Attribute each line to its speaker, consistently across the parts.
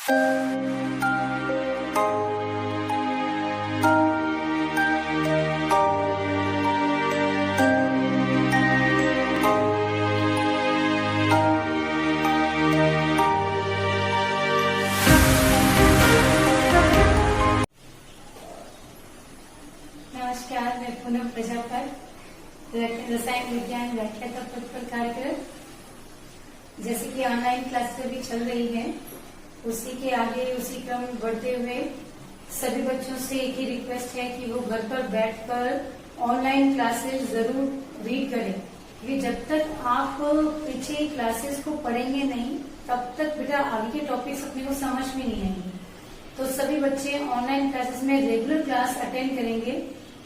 Speaker 1: नमस्कार, मैं पूनम प्रजापत, रसायन विज्ञान व्याख्याता पद पर कार्यरत। जैसे कि ऑनलाइन क्लास अभी चल रही है, उसी के आगे उसी क्रम में बढ़ते हुए सभी बच्चों से एक ही रिक्वेस्ट है कि वो घर पर बैठकर ऑनलाइन क्लासेस जरूर रीड करें। क्योंकि जब तक आप पीछे क्लासेस को पढ़ेंगे नहीं, तब तक बेटा आगे के टॉपिक्स अपने को समझ में नहीं आएंगे। तो सभी बच्चे ऑनलाइन क्लासेस में रेगुलर क्लास अटेंड करेंगे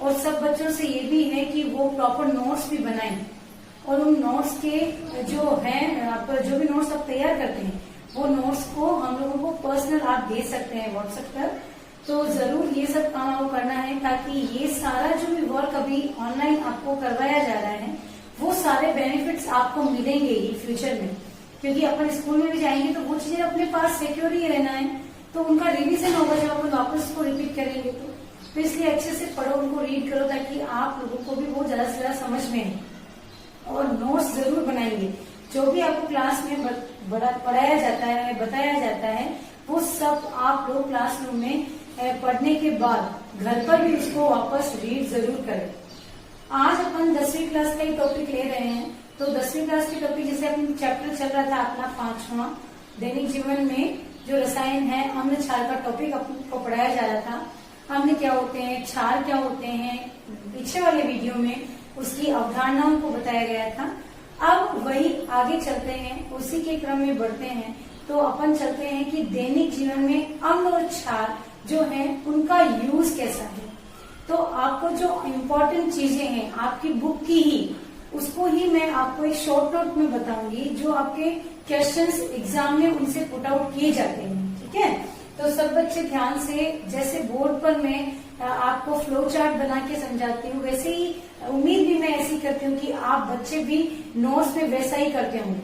Speaker 1: और सब बच्चों से ये भी है कि वो प्रॉपर नोट्स भी बनाएं और उन नोट्स के जो भी नोट्स आप तैयार करते हैं, वो नोट्स को हम लोगों को पर्सनल आप भेज सकते हैं व्हाट्सएप पर। तो जरूर ये सब काम आपको करना है, ताकि ये सारा जो भी वर्क अभी ऑनलाइन आपको करवाया जा रहा है, वो सारे बेनिफिट्स आपको मिलेंगे ही फ्यूचर में। क्योंकि अपन स्कूल में भी जाएंगे तो वो चीजें अपने पास सिक्योर ही रहना है, तो उनका रिविजन होगा जब अपन वापस उसको रिपीट करेंगे। तो इसलिए अच्छे से पढ़ो, उनको रीड करो, ताकि आप लोगों को भी वो ज्यादा से ज्यादा समझ में आए। और नोट्स जरूर बनाएंगे। जो भी आपको क्लास में पढ़ाया जाता है, बताया जाता है, वो सब आप लोग क्लासरूम में पढ़ने के बाद घर पर भी उसको वापस रीड जरूर करें। आज अपन 10वीं क्लास का ही टॉपिक ले रहे हैं। तो 10वीं क्लास के टॉपिक जैसे अपन चैप्टर चल रहा था अपना 5वां दैनिक जीवन में जो रसायन है, अम्ल क्षार का टॉपिक आपको पढ़ाया जा रहा था। अम्ल क्या होते हैं, क्षार क्या होते हैं, पीछे वाले वीडियो में उसकी अवधारणाओं को बताया गया था। अब वही आगे चलते हैं, उसी के क्रम में बढ़ते हैं। तो अपन चलते हैं कि दैनिक जीवन में अम्ल और क्षार जो है उनका यूज कैसा है। तो आपको जो इम्पोर्टेंट चीजें हैं आपकी बुक की ही, उसको ही मैं आपको एक शॉर्ट नोट में बताऊंगी, जो आपके क्वेश्चंस एग्जाम में उनसे पुट आउट किए जाते हैं। ठीक है, तो सब बच्चे ध्यान से, जैसे बोर्ड पर मैं आपको फ्लो चार्ट बना के समझाती हूँ, वैसे ही उम्मीद भी मैं ऐसी करती हूँ कि आप बच्चे भी नोट्स में वैसा ही करते होंगे।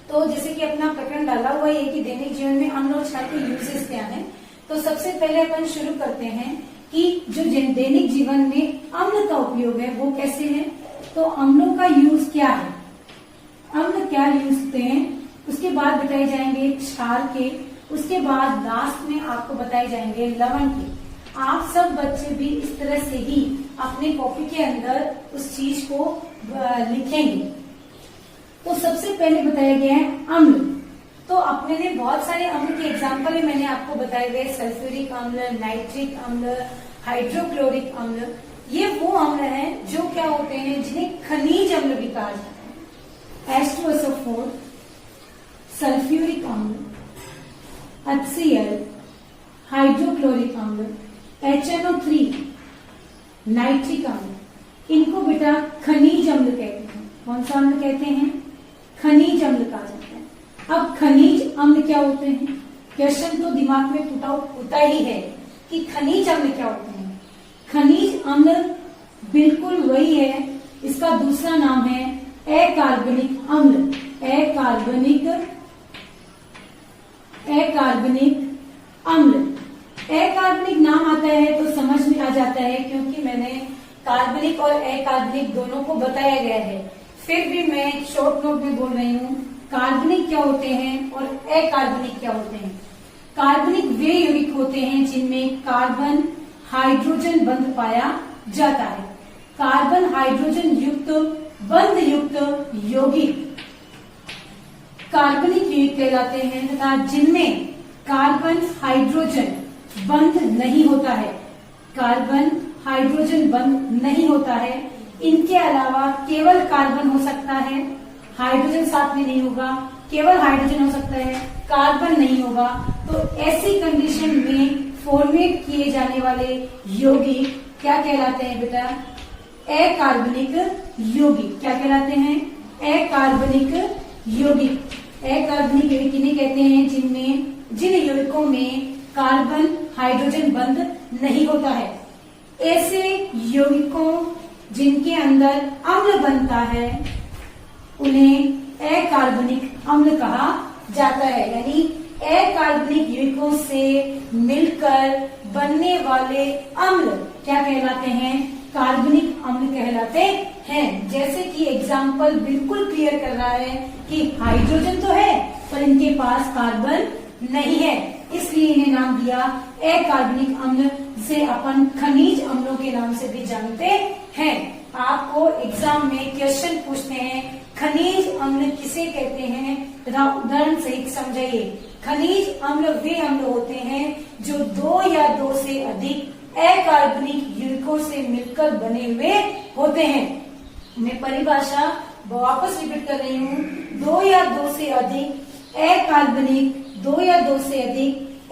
Speaker 1: तो जैसे कि अपना प्रकरण डाला हुआ है कि दैनिक जीवन में अम्ल और क्षार के यूजेस क्या हैं। तो सबसे पहले अपन शुरू करते हैं कि जो दैनिक जीवन में अम्ल का उपयोग है वो कैसे है। तो अम्लों का यूज क्या है, अम्ल क्या यूज होते हैं, उसके बाद बताए जाएंगे क्षार के, उसके बाद लास्ट में आपको बताए जाएंगे लवण के। आप सब बच्चे भी इस तरह से ही अपने कॉपी के अंदर उस चीज को लिखेंगे। तो सबसे पहले बताया गया है अम्ल। तो अपने ने बहुत सारे अम्ल के एग्जाम्पल ही मैंने आपको बताए गए, सल्फ्यूरिक अम्ल, नाइट्रिक अम्ल, हाइड्रोक्लोरिक अम्ल। ये वो अम्ल हैं जो क्या होते हैं, जिन्हें खनिज अम्ल भी कहा जाता है। H2SO4, सल्फ्यूरिक अम्ल, HCl, हाइड्रोक्लोरिक अम्ल, HNO3, नाइट्रिक अम्ल, इनको बेटा खनिज अम्ल कहते हैं। कौन सा अम्ल कहते हैं, खनिज अम्ल कहा जाता है। अब खनिज अम्ल क्या होते हैं, क्वेश्चन तो दिमाग में पुट आउट होता ही है कि खनिज अम्ल क्या होते हैं। खनिज अम्ल बिल्कुल वही है, इसका दूसरा नाम है अकार्बनिक अम्ल। अकार्बनिक अम्ल। अकार्बनिक नाम आता है तो समझ में आ जाता है, क्योंकि मैंने कार्बनिक और अकार्बनिक दोनों को बताया गया है। फिर भी मैं शॉर्ट नोट में बोल रही हूँ, कार्बनिक क्या होते हैं और अकार्बनिक क्या होते हैं। कार्बनिक वे यौगिक होते हैं जिनमें कार्बन हाइड्रोजन बंध पाया जाता है। कार्बन हाइड्रोजन युक्त बंध युक्त यौगिक कार्बनिक यौगिक कहलाते हैं, तथा जिनमें कार्बन हाइड्रोजन बंध नहीं होता है, कार्बन हाइड्रोजन बंध नहीं होता है, इनके अलावा केवल कार्बन हो सकता है, हाइड्रोजन साथ में नहीं होगा, केवल हाइड्रोजन हो सकता है, कार्बन नहीं होगा। तो ऐसी कंडीशन में फॉर्मेट किए जाने वाले यौगिक क्या कहलाते हैं बेटा, अकार्बनिक यौगिक। क्या कहलाते हैं, अकार्बनिक यौगिक। अकार्बनिक यौगिक किन्हें कहते हैं, जिन यौगिकों में कार्बन हाइड्रोजन बंध नहीं होता है। ऐसे यौगिकों जिनके अंदर अम्ल बनता है उन्हें अकार्बनिक अम्ल कहा जाता है। यानी अकार्बनिक यौगिकों से मिलकर बनने वाले अम्ल क्या कहलाते हैं? कार्बनिक अम्ल कहलाते हैं। जैसे कि एग्जाम्पल बिल्कुल क्लियर कर रहा है कि हाइड्रोजन तो है पर इनके पास कार्बन नहीं है, इसलिए इन्हें नाम दिया अकार्बनिक अम्ल, जिसे अपन खनिज अम्लों के नाम से भी जानते हैं। आपको एग्जाम में क्वेश्चन पूछते हैं खनिज अम्ल किसे कहते हैं, तथा उदाहरण सहित समझाइए। खनिज अम्ल वे अम्ल होते हैं जो 2 या 2 से अधिक अकार्बनिक यौगिकों से मिलकर बने हुए होते हैं। मैं परिभाषा वापस रिपीट कर रही हूँ। 2 या 2 से अधिक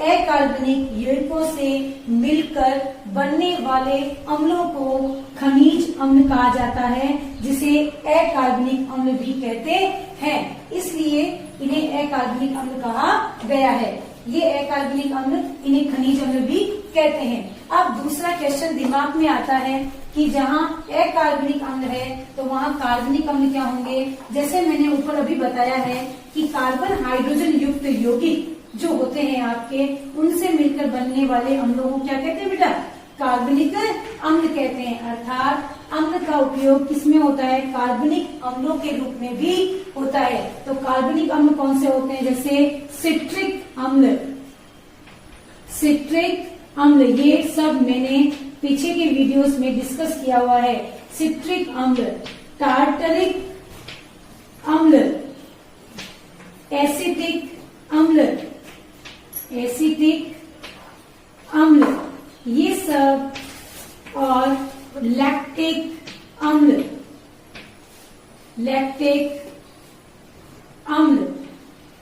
Speaker 1: अकार्बनिक यौगिकों से मिलकर बनने वाले अम्लों को खनिज अम्ल कहा जाता है, जिसे अकार्बनिक अम्ल भी कहते हैं। इसलिए इन्हें अकार्बनिक अम्ल कहा गया है। ये अकार्बनिक अम्ल इन्हें खनिज अम्ल भी कहते हैं। अब दूसरा क्वेश्चन दिमाग में आता है कि जहाँ अकार्बनिक अम्ल है तो वहाँ कार्बनिक अम्ल क्या होंगे? जैसे मैंने ऊपर अभी बताया है कि कार्बन हाइड्रोजन युक्त यौगिक जो होते हैं आपके, उनसे मिलकर बनने वाले अम्लों को क्या कहते हैं बेटा? कार्बनिक अम्ल कहते हैं। अर्थात अम्ल का उपयोग किसमें होता है? कार्बनिक अम्लों के रूप में भी होता है। तो कार्बनिक अम्ल कौन से होते हैं? जैसे सिट्रिक अम्ल, ये सब मैंने पीछे के वीडियोस में डिस्कस किया हुआ है। सिट्रिक अम्ल, टार्टरिक अम्ल, एसिटिक अम्ल, ये सब, और लैक्टिक अम्ल,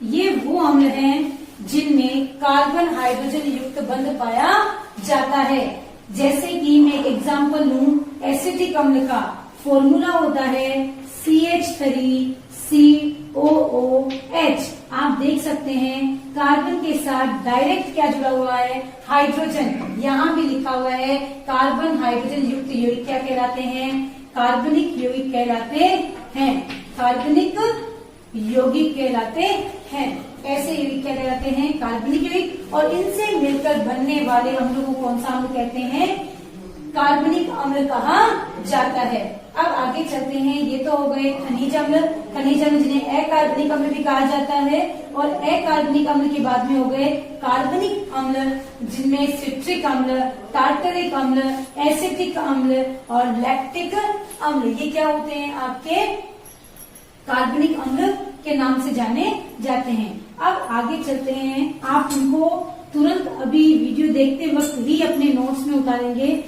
Speaker 1: ये वो अम्ल हैं जिनमें कार्बन हाइड्रोजन युक्त बंध पाया जाता है। जैसे कि मैं एग्जांपल लूं, एसिटिक अम्ल का फॉर्मूला होता है CH3COOH। आप देख सकते हैं कार्बन के साथ डायरेक्ट क्या जुड़ा हुआ है? हाइड्रोजन। यहाँ भी लिखा हुआ है कार्बन हाइड्रोजन युक्त यौगिक क्या कहलाते हैं? कार्बनिक यौगिक कहलाते हैं। कार्बनिक यौगिक कहलाते हैं। ऐसे यौगिक क्या कहलाते हैं? कार्बनिक यौगिक। और इनसे मिलकर बनने वाले अम्लों को कौन सा अम्ल कहते हैं? कार्बनिक अम्ल कहा जाता है। अब आगे चलते हैं। ये तो हो गए खनिज अम्ल जिन्हें अकार्बनिक अम्ल भी कहा जाता है। और अकार्बनिक अम्ल के बाद में हो गए कार्बनिक अम्ल, जिनमें सिट्रिक अम्ल, टार्टरिक अम्ल, एसिटिक अम्ल और लैक्टिक अम्ल, ये क्या होते हैं? आपके कार्बनिक अम्ल के नाम से जाने जाते हैं। अब आगे चलते हैं। आप उनको तुरंत अभी वीडियो देखते वक्त ही अपने नोट्स में उतारेंगे,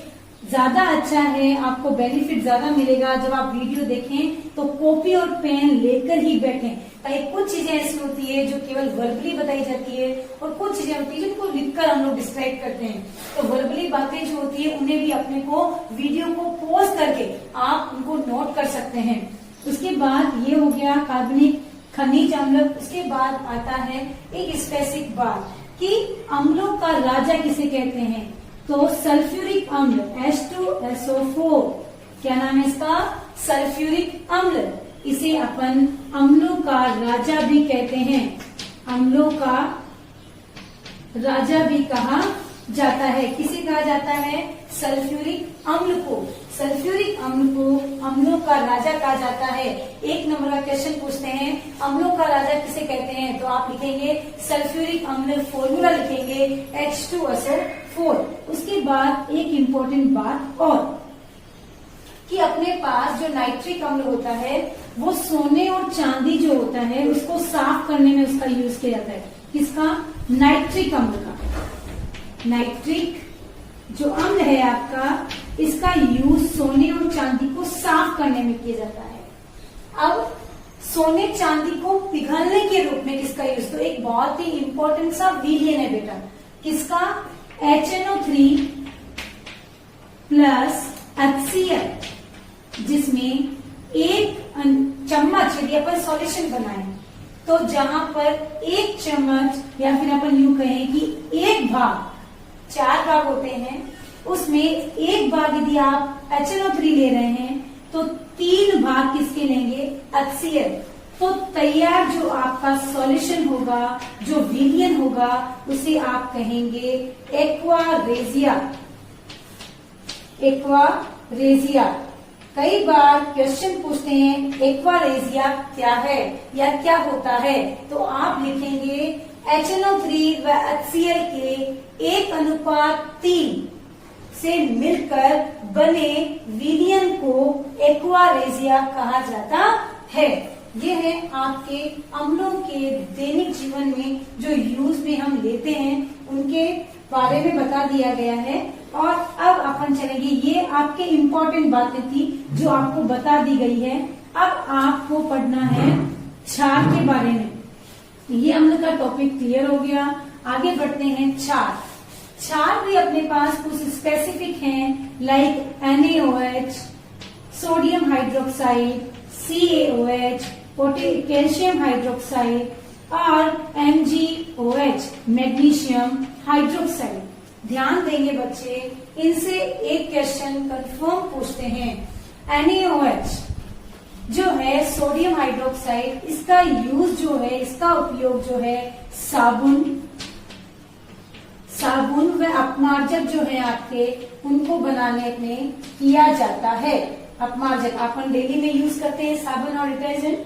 Speaker 1: ज्यादा अच्छा है, आपको बेनिफिट ज्यादा मिलेगा। जब आप वीडियो देखें तो कॉपी और पेन लेकर ही बैठें, ताकि कुछ चीजें ऐसी होती है जो केवल वर्बली बताई जाती है और कुछ चीजें होती है जिनको लिखकर हम लोग डिस्ट्रैक्ट करते हैं। तो वर्बली बातें जो होती है उन्हें भी अपने को वीडियो को पॉज करके आप उनको नोट कर सकते हैं। उसके बाद ये हो गया कार्बनिक खनिज अम्ल। उसके बाद आता है एक स्पेसिफिक बात कि अम्लों का राजा किसे कहते हैं? तो सल्फ्यूरिक अम्ल, H2SO4, क्या नाम है इसका? सल्फ्यूरिक अम्ल। इसे अपन अम्लों का राजा भी कहते हैं। अम्लों का राजा भी कहा जाता है। किसे कहा जाता है? सल्फ्यूरिक अम्ल को। सल्फ्यूरिक अम्ल को अम्लों का राजा कहा जाता है। 1 नंबर का क्वेश्चन पूछते हैं अम्लों का राजा किसे कहते हैं, तो आप लिखेंगे सल्फ्यूरिक अम्ल, फॉर्मूला लिखेंगे H2SO4। उसके बाद एक इम्पोर्टेंट बात और कि अपने पास जो नाइट्रिक अम्ल होता है वो सोने और चांदी जो होता है उसको साफ करने में उसका यूज किया जाता है। किसका? नाइट्रिक अम्ल का। नाइट्रिक जो अम्ल है आपका, इसका यूज सोने और चांदी को साफ करने में किया जाता है। अब सोने चांदी को पिघलने के रूप में किसका यूज? तो एक बहुत ही इंपॉर्टेंट सा विलयन है बेटा। किसका? HNO3 प्लस HCl, जिसमें 1 चम्मच यदि अपन सॉल्यूशन बनाए तो जहां पर 1 चम्मच, या फिर अपन यूं कहें कि 1 भाग, 4 भाग होते हैं, उसमें 1 भाग यदि आप HNO3 ले रहे हैं तो 3 भाग किसके लेंगे? HCl। तो तैयार जो आपका सॉल्यूशन होगा, जो विलियन होगा, उसे आप कहेंगे एक्वारेजिया। एक्वारेजिया। कई बार क्वेश्चन पूछते हैं एक्वारेजिया क्या है या क्या होता है, तो आप लिखेंगे HNO3 व HCl के 1:3 से मिलकर बने विलियन को एक्वारेजिया कहा जाता है। ये है आपके अम्लों के दैनिक जीवन में जो यूज में हम लेते हैं उनके बारे में बता दिया गया है। और अब अपन चलेंगे, ये आपके इम्पोर्टेंट बातें थी जो आपको बता दी गई है। अब आपको पढ़ना है क्षार के बारे में। ये अम्ल का टॉपिक क्लियर हो गया। आगे बढ़ते हैं क्षार। क्षार भी अपने पास कुछ स्पेसिफिक हैं, like NaOH, sodium hydroxide, CaOH, calcium hydroxide और MgOH, मैग्नीशियम हाइड्रोक्साइड। ध्यान देंगे बच्चे, इनसे एक क्वेश्चन कंफर्म पूछते हैं। NaOH जो है सोडियम हाइड्रोक्साइड, इसका यूज जो है, इसका उपयोग जो है साबुन व अपमार्जक जो है आपके, उनको बनाने में किया जाता है। अपमार्जक अपन डेली में यूज करते हैं, साबुन और डिटर्जेंट,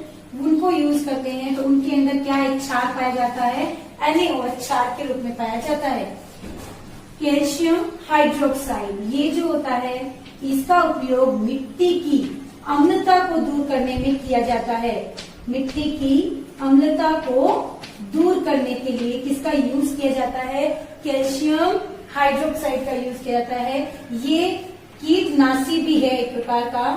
Speaker 1: उनको यूज करते हैं, तो उनके अंदर क्या एक क्षार पाया जाता है, NaOH क्षार के रूप में पाया जाता है। कैल्शियम हाइड्रोक्साइड, ये जो होता है, इसका उपयोग मिट्टी की अम्लता को दूर करने में किया जाता है। मिट्टी की अम्लता को दूर करने के लिए किसका यूज किया जाता है, कैल्शियम हाइड्रोक्साइड का यूज किया जाता है। ये कीटनाशी भी है एक प्रकार का,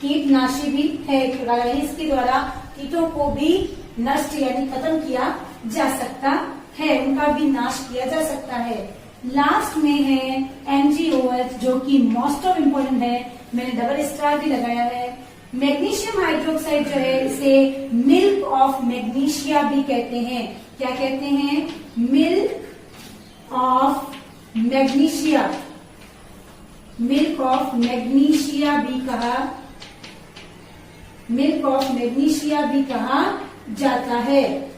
Speaker 1: कीटनाशी भी है एक प्रकार का, इसके द्वारा कीटों को भी नष्ट यानी खत्म किया जा सकता है, उनका भी नाश किया जा सकता है। लास्ट में है MgOH जो कि मोस्ट ऑफ इम्पोर्टेंट है, मैंने डबल स्टार भी लगाया है। मैग्नीशियम हाइड्रोक्साइड जो है, इसे मिल्क ऑफ मैग्नीशिया भी कहते हैं। क्या कहते हैं, milk of magnesia, milk of magnesia भी कहा, मिल्क ऑफ मैग्नीशिया भी कहा जाता है।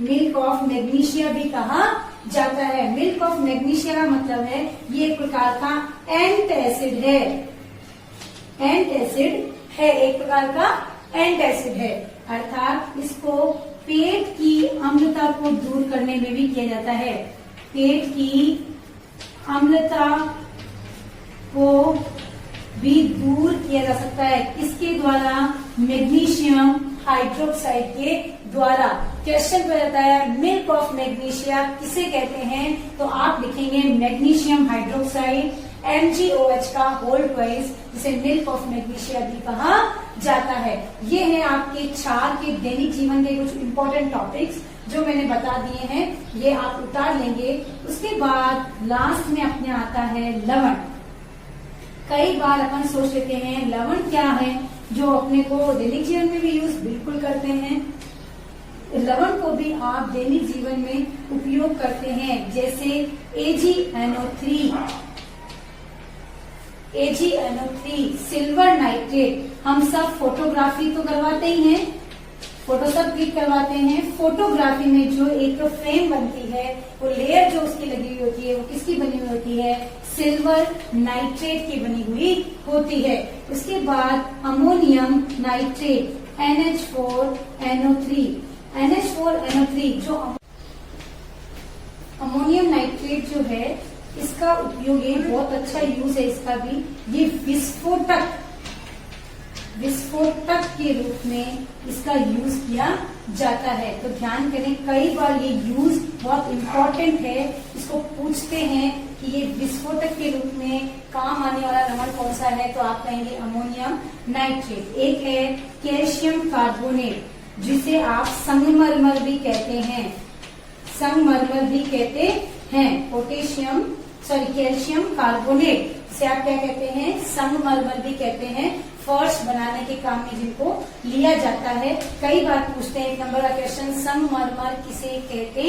Speaker 1: मिल्क ऑफ मैग्नीशिया भी कहा जाता है। मिल्क ऑफ मैग्नीशिया का मतलब है ये एक प्रकार का एंट एसिड है, एंट एसिड है, एक प्रकार का एंट एसिड है, अर्थात इसको पेट की अम्लता को दूर करने में भी किया जाता है। पेट की अम्लता को भी दूर किया जा सकता है, किसके द्वारा, मैग्नीशियम हाइड्रोक्साइड के द्वारा। क्वेश्चन पर रहता है मिल्क ऑफ मैग्नीशिया किसे कहते हैं, तो आप लिखेंगे मैग्नीशियम हाइड्रोक्साइड, MgOH का होल ट्वाइस, जिसे मिल्क ऑफ मैग्नीशिया भी कहा जाता है। ये है आपके क्षार के दैनिक जीवन के कुछ इंपॉर्टेंट टॉपिक्स जो मैंने बता दिए हैं, ये आप उतार लेंगे। उसके बाद लास्ट में अपने आता है लवण। कई बार अपन सोच लेते हैं लवण क्या है, जो अपने को दैनिक जीवन में भी यूज बिल्कुल करते हैं। लवण को भी आप दैनिक जीवन में उपयोग करते हैं, जैसे AgNO3, सिल्वर नाइट्रेट। हम सब फोटोग्राफी तो करवाते ही हैं, फोटो सब क्लिक करवाते हैं। फोटोग्राफी में जो एक तो फ्रेम बनती है, वो लेयर जो उसकी लगी हुई होती है, वो किसकी बनी हुई होती है, सिल्वर नाइट्रेट की बनी हुई होती है। उसके बाद अमोनियम नाइट्रेट NH4NO3, जो अमोनियम नाइट्रेट जो है, इसका उपयोग, ये बहुत अच्छा यूज है इसका भी, ये विस्फोटक के रूप में इसका यूज किया जाता है। तो ध्यान करें, कई बार ये यूज बहुत इम्पोर्टेंट है, इसको पूछते हैं कि ये विस्फोटक के रूप में काम आने वाला लवण कौन सा है, तो आप कहेंगे अमोनियम नाइट्रेट। एक है कैल्शियम कार्बोनेट, जिसे आप संगमरमर भी कहते हैं, संगमरमर भी कहते हैं। कैल्शियम कार्बोनेट से आप क्या कहते हैं, संगमरमर भी कहते हैं। फर्श बनाने के काम में जिनको लिया जाता है। कई बार पूछते हैं, एक नंबर का क्वेश्चन, संगमरमर किसे कहते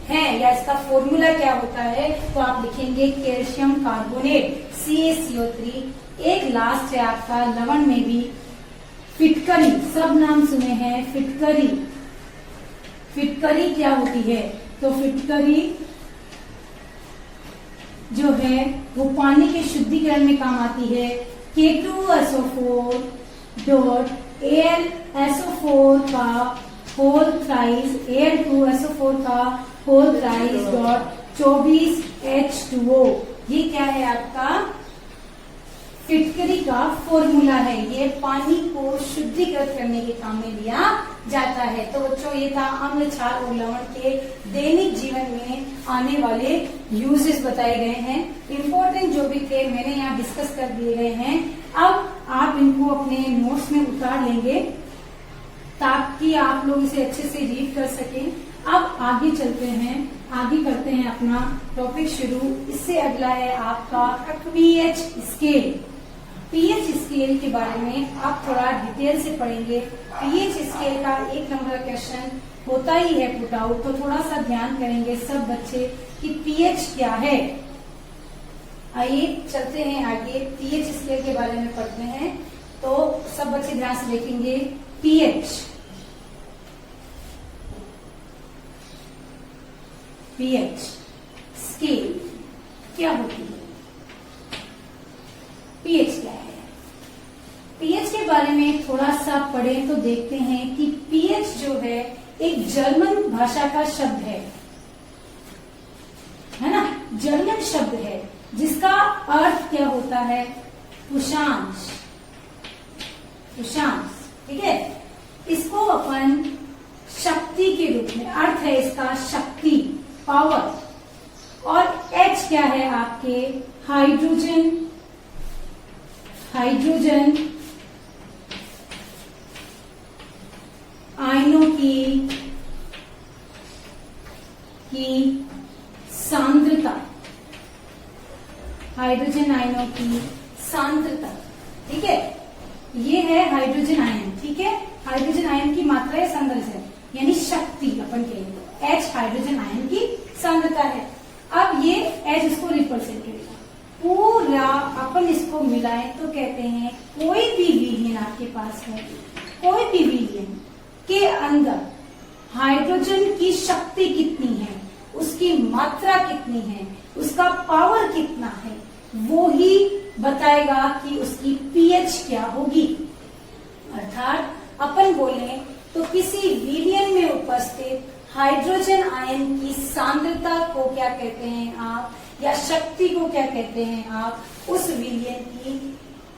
Speaker 1: हैं या इसका फॉर्मूला क्या होता है, तो आप लिखेंगे कैल्शियम कार्बोनेट CaCO3। एक लास्ट है आपका लवण में भी फिटकरी, सब नाम सुने हैं। फिटकरी, फिटकरी क्या होती है? तो फिटकरी जो है वो पानी के शुद्धिकरण में काम आती है। K2SO4 डॉट AlSO4 का होल थ्राइस, Al2SO4 का होल थ्राइस डॉट 24H2O। ये क्या है आपका? फिटकरी का फॉर्मूला है। ये पानी को शुद्धिकृत करने के काम में लिया जाता है। तो बच्चों ये था अम्ल, क्षार और लवण के दैनिक जीवन में आने वाले यूजेस बताए गए हैं। इम्पोर्टेंट जो भी थे मैंने यहाँ डिस्कस कर दिए गए हैं। अब आप इनको अपने नोट्स में उतार लेंगे ताकि आप लोग इसे अच्छे से रीड कर सकें। अब आगे चलते हैं, आगे करते हैं अपना टॉपिक शुरू। इससे अगला है आपका पीएच स्केल। पीएच स्केल के बारे में आप थोड़ा डिटेल से पढ़ेंगे। पीएच स्केल का 1 नंबर का क्वेश्चन होता ही है पुट आउट, तो थोड़ा सा ध्यान करेंगे सब बच्चे कि पीएच क्या है। आइए चलते हैं आगे, पीएच स्केल के बारे में पढ़ते हैं। तो सब बच्चे ध्यान से देखेंगे। पीएच, पीएच स्केल क्या होती है? पीएच क्या है? पीएच के बारे में थोड़ा सा पढ़ें तो देखते हैं कि पीएच जो है एक जर्मन भाषा का शब्द है ना, जर्मन शब्द है जिसका अर्थ क्या होता है? उषांश, उषांश, ठीक है। इसको अपन शक्ति के रूप में, अर्थ है इसका शक्ति, पावर। और H क्या है आपके? हाइड्रोजन, हाइड्रोजन आयनों की सांद्रता, हाइड्रोजन आयनों की सांद्रता, ठीक है। ये है हाइड्रोजन आयन, ठीक है। हाइड्रोजन आयन की मात्रा है, सांद्रता है, यानी शक्ति अपन कहेंगे तो H हाइड्रोजन आयन की सांद्रता है। अब ये H इसको रिप्रेजेंट करेगा पूरा, अपन इसको मिलाएं तो कहते हैं कोई भी विलयन आपके पास है, कोई भी विलयन के अंदर हाइड्रोजन की शक्ति कितनी है, उसकी मात्रा कितनी है, उसका पावर कितना है, वो ही बताएगा कि उसकी पीएच क्या होगी। अर्थात अपन बोले तो किसी विलयन में उपस्थित हाइड्रोजन आयन की सांद्रता को क्या कहते हैं आप, या शक्ति को क्या कहते हैं आप, उस विलयन की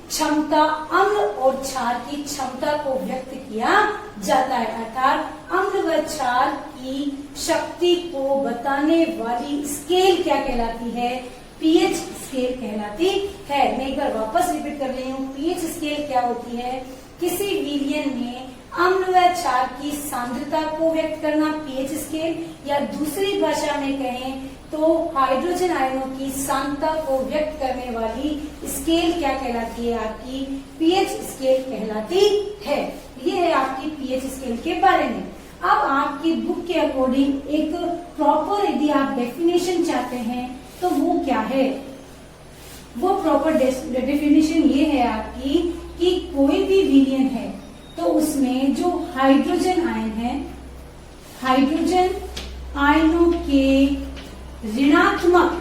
Speaker 1: क्षमता, अम्ल और क्षार की क्षमता को व्यक्त किया जाता है। अर्थात अम्ल व क्षार की शक्ति को बताने वाली स्केल क्या कहलाती है? पीएच स्केल कहलाती है। मैं एक बार वापस रिपीट कर रही हूँ, पीएच स्केल क्या होती है? किसी विलयन में अम्ल व क्षार की सांद्रता को व्यक्त करना पीएच स्केल, या दूसरी भाषा में कहें तो हाइड्रोजन आयनों की सांद्रता को व्यक्त करने वाली स्केल क्या कहलाती है? आपकी पीएच स्केल कहलाती है। ये है आपकी पीएच स्केल के बारे में। अब आपकी बुक के अकॉर्डिंग एक प्रॉपर यदि आप डेफिनेशन चाहते हैं तो वो क्या है? वो प्रॉपर डेफिनेशन ये है आपकी कि कोई भी विलयन है तो उसमें जो हाइड्रोजन आयन है, हाइड्रोजन आयनों के ऋणात्मक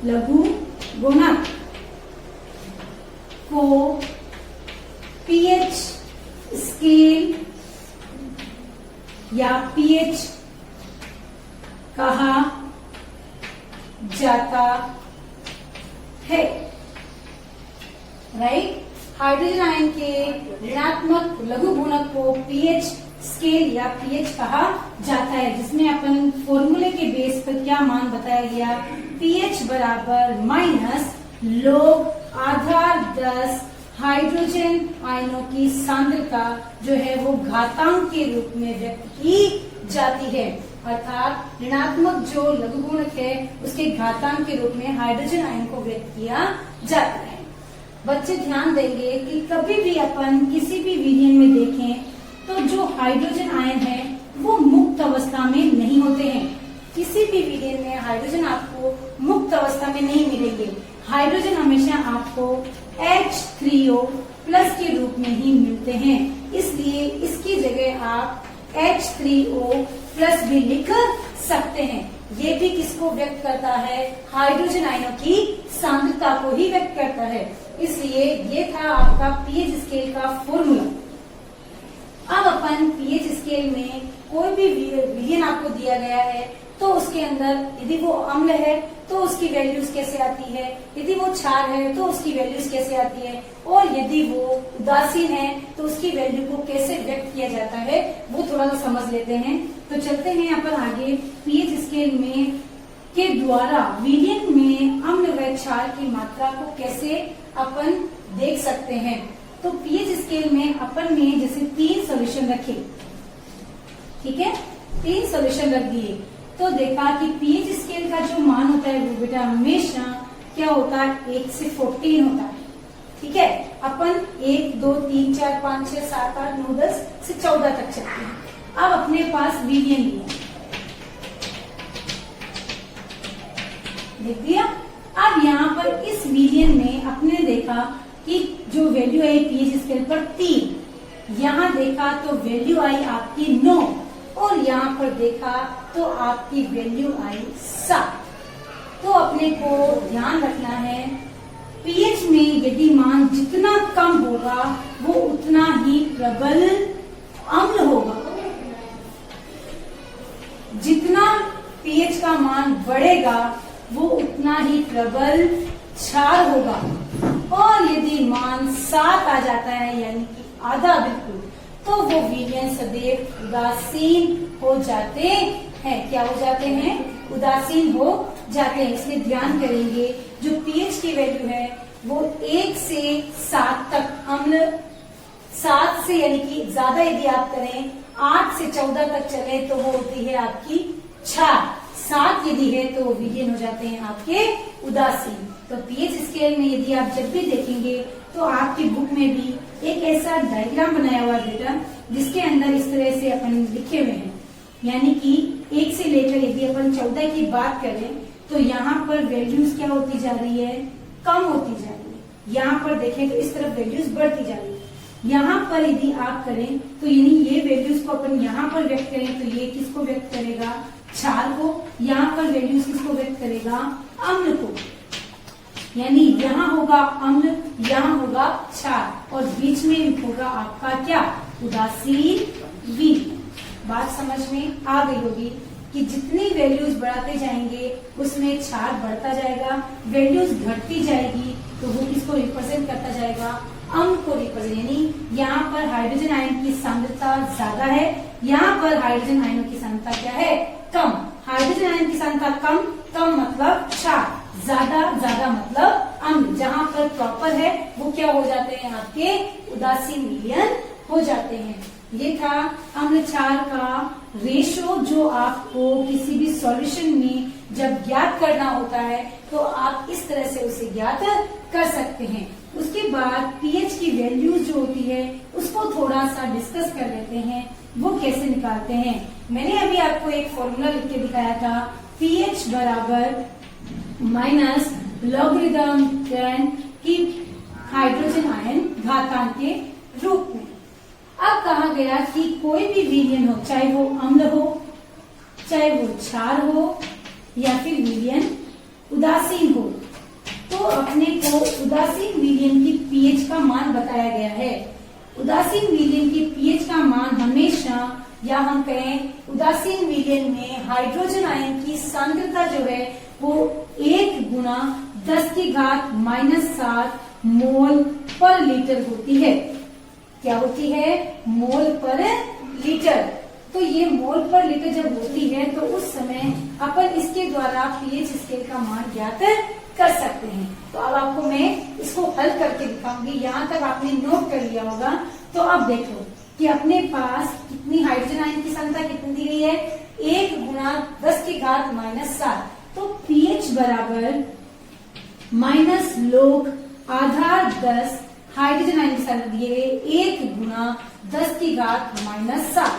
Speaker 1: लघु गुणक को पीएच स्केल या पीएच कहा जाता है। राइट, हाइड्रोजन आयन के ऋणात्मक लघु गुणक को पीएच स्केल या पीएच कहा जाता है, जिसमें अपन फॉर्मूले के बेस पर क्या मान बताया गया? पीएच बराबर माइनस log आधार 10 हाइड्रोजन आयनों की सांद्रता जो है वो घातांक के रूप में व्यक्त की जाती है। अर्थात ऋणात्मक जो लघु गुणक है उसके घातांक के रूप में हाइड्रोजन आयन को व्यक्त किया जाता है। बच्चे ध्यान देंगे कि कभी भी अपन किसी भी विलयन में देखें तो जो हाइड्रोजन आयन है वो मुक्त अवस्था में नहीं होते हैं, किसी भी विलयन में हाइड्रोजन आपको मुक्त अवस्था में नहीं मिलेंगे। हाइड्रोजन हमेशा आपको H3O प्लस के रूप में ही मिलते हैं, इसलिए इसकी जगह आप H3O प्लस भी लिख सकते हैं। ये भी किसको व्यक्त करता है? हाइड्रोजन आयनों की सांद्रता को ही व्यक्त करता है। इसलिए ये था आपका पीएच स्केल का फॉर्मूला। अब अपन पीएच स्केल में कोई भी विलयन आपको दिया गया है तो उसके अंदर यदि वो अम्ल है तो उसकी वैल्यूज कैसे आती है, यदि वो क्षार है तो उसकी वैल्यूज कैसे आती है, और यदि वो उदासीन है तो उसकी वैल्यू को कैसे व्यक्त किया जाता है, वो थोड़ा सा समझ लेते हैं। तो चलते हैं यहाँ पर आगे। पीएच स्केल में के द्वारा विलयन में अम्ल व क्षार की मात्रा को कैसे अपन देख सकते हैं। तो पीएच स्केल में अपन ने जैसे 3 सॉल्यूशन रखे, ठीक है, 3 सॉल्यूशन रख दिए तो देखा कि पीएच स्केल का जो मान होता है वो बेटा हमेशा क्या होता है? 1 से 14 होता है, ठीक है। अपन 1, 2, 3, 4, 5, 6, 7, 8, 9, 10 से 14 तक चलते हैं। अब अपने पास विलयन लिया, देख दिया। अब यहाँ पर इस विलयन में अपने देखा कि जो वैल्यू आई पीएच स्केल पर 3, यहाँ देखा तो वैल्यू आई आपकी 9 और यहाँ पर देखा तो आपकी वैल्यू आई 7। तो अपने को ध्यान रखना है पीएच में यदि मान जितना कम होगा वो उतना ही प्रबल अम्ल होगा, जितना पीएच का मान बढ़ेगा वो उतना ही प्रबल क्षार होगा, और यदि मान 7 आ जाता है यानी कि आधा बिल्कुल, तो वो विलयन सदैव उदासीन हो जाते हैं। क्या हो जाते हैं? उदासीन हो जाते हैं। इसलिए ध्यान करेंगे जो पीएच की वैल्यू है वो 1 से 7 तक अम्ल, 7 से यानी कि ज्यादा यदि आप करें 8 से 14 तक चले तो वो होती है आपकी क्षार, 7 यदि है तो वो विलयन हो जाते हैं आपके उदासीन। तो पीएच स्केल में यदि आप जब भी देखेंगे तो आपकी बुक में भी एक ऐसा डायग्राम बनाया हुआ है बेटा, जिसके अंदर इस तरह से अपन लिखे हुए हैं, यानी कि 1 से लेकर यदि अपन 14 की बात करें तो यहाँ पर वैल्यूज क्या होती जा रही है? कम होती जा रही है। यहाँ पर देखें तो इस तरफ वैल्यूज बढ़ती जा रही है। यहाँ पर यदि आप करें तो यानी ये वैल्यूज को अपन यहाँ पर व्यक्त करें तो ये किसको व्यक्त करेगा? क्षार को। यहाँ पर वैल्यूज किसको व्यक्त करेगा? अम्ल को। यानी यहाँ होगा अम्ल, यहाँ होगा क्षार, और बीच में होगा आपका क्या? उदासीन विलयन। बात समझ में आ गई होगी कि जितनी वैल्यूज बढ़ाते जाएंगे उसमें क्षार बढ़ता जाएगा, वैल्यूज घटती जाएगी तो वो किसको रिप्रेजेंट करता जाएगा? अम्ल को रिप्रेजेंट। यानी यहाँ पर हाइड्रोजन आयन की सांद्रता ज्यादा है, यहाँ पर हाइड्रोजन आयनों की सांद्रता क्या है? कम। हाइड्रोजन आयन की सांद्रता कम, कम मतलब क्षार, ज्यादा, ज्यादा मतलब अम्ल। जहाँ पर प्रॉपर है वो क्या हो जाते हैं? आपके उदासीन विलयन हो जाते हैं। ये था अम्ल क्षार का रेशो, जो आपको किसी भी सॉल्यूशन में जब ज्ञात करना होता है तो आप इस तरह से उसे ज्ञात कर सकते हैं। उसके बाद पीएच की वैल्यू जो होती है उसको थोड़ा सा डिस्कस कर लेते हैं, वो कैसे निकालते हैं। मैंने अभी आपको एक फॉर्मूला लिख के दिखाया था, पीएच बराबर माइनस लॉगरिथम 10 की हाइड्रोजन आयन घातांक के रूप में। अब कहा गया कि कोई भी विलयन हो, चाहे वो अम्ल हो, चाहे वो क्षार हो, या फिर विलयन उदासीन हो, तो अपने को उदासीन विलयन की पीएच का मान बताया गया है। उदासीन विलयन की पीएच का मान हमेशा, या हम कहें उदासीन विलयन में हाइड्रोजन आयन की सांद्रता जो है वो 1 गुना 10 की घात -7 मोल पर लीटर होती है। क्या होती है? मोल पर लीटर। तो ये मोल पर लीटर जब होती है तो उस समय अपन इसके द्वारा पीएच स्केल का मान ज्ञात कर सकते हैं। तो अब आपको मैं इसको हल करके दिखाऊंगी। यहाँ तक आपने नोट कर लिया होगा। तो अब देखो कि अपने पास कितनी हाइड्रोजन आयन की संख्या कितनी दी गई है? 1 गुना 10 की घात -7। तो पीएच बराबर माइनस लोग आधा 10 हाइड्रोजन आयन की संख्या दिए 1 गुना 10 की घात -7।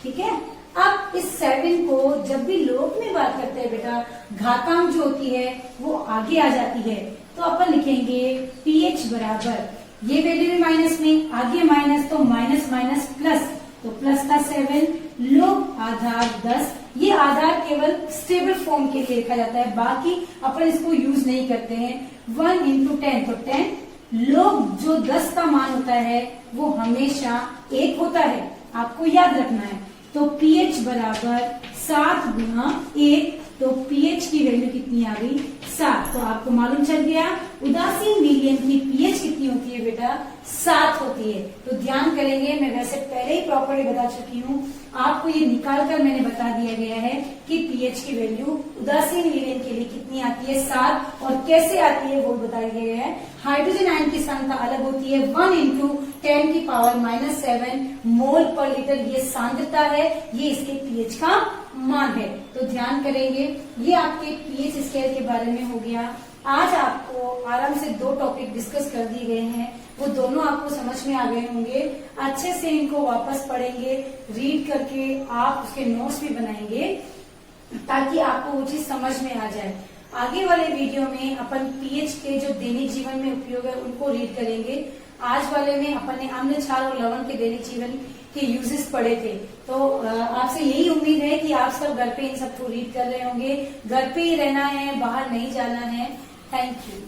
Speaker 1: ठीक है, अब इस 7 को जब भी लोग में बात करते हैं बेटा, घातांक जो होती है वो आगे आ जाती है, तो अपन लिखेंगे pH बराबर, ये वैल्यू भी माइनस में, आगे माइनस तो माइनस माइनस प्लस, तो प्लस का 7, लोग आधार 10। ये आधार केवल स्टेबल फॉर्म के लिए लिखा जाता है, बाकी अपन इसको यूज नहीं करते हैं। 1 इंटू 10, तो 10 लोग जो 10 का मान होता है वो हमेशा 1 होता है, आपको याद रखना है। तो pH बराबर 7 गुना 1, तो pH की वैल्यू कितनी आ गई, 7। तो आपको मालूम चल गया उदासीन विलयन की pH कितनी होती है बेटा, 7 होती है। तो ध्यान करेंगे, मैं वैसे पहले ही प्रॉपर्ली बता चुकी हूँ, आपको ये निकाल कर मैंने बता दिया गया है कि pH की वैल्यू उदासीन विलयन के लिए कितनी आती है, 7, और कैसे आती है वो बताया गया है। हाइड्रोजन आयन की सांद्रता अलग होती है, 1 इंटू 10 की पावर -7 मोल पर लीटर, ये सांद्रता है, ये इसके pH का मान है। तो ध्यान करेंगे, ये आपके pH स्केल के बारे में हो गया। आज आपको आराम से 2 टॉपिक डिस्कस कर दिए गए हैं, वो दोनों आपको समझ में आ गए होंगे। अच्छे से इनको वापस पढ़ेंगे, रीड करके आप उसके नोट्स भी बनाएंगे ताकि आपको वो चीज समझ में आ जाए। आगे वाले वीडियो में अपन pH के जो दैनिक जीवन में उपयोग है उनको रीड करेंगे। आज वाले में अपन ने अम्ल, क्षार और लवण के दैनिक जीवन के यूजेस पढ़े थे। तो आपसे यही उम्मीद है कि आप सब घर पे इन सबको रीड कर रहे होंगे। घर पे ही रहना है, बाहर नहीं जाना है। Thank you.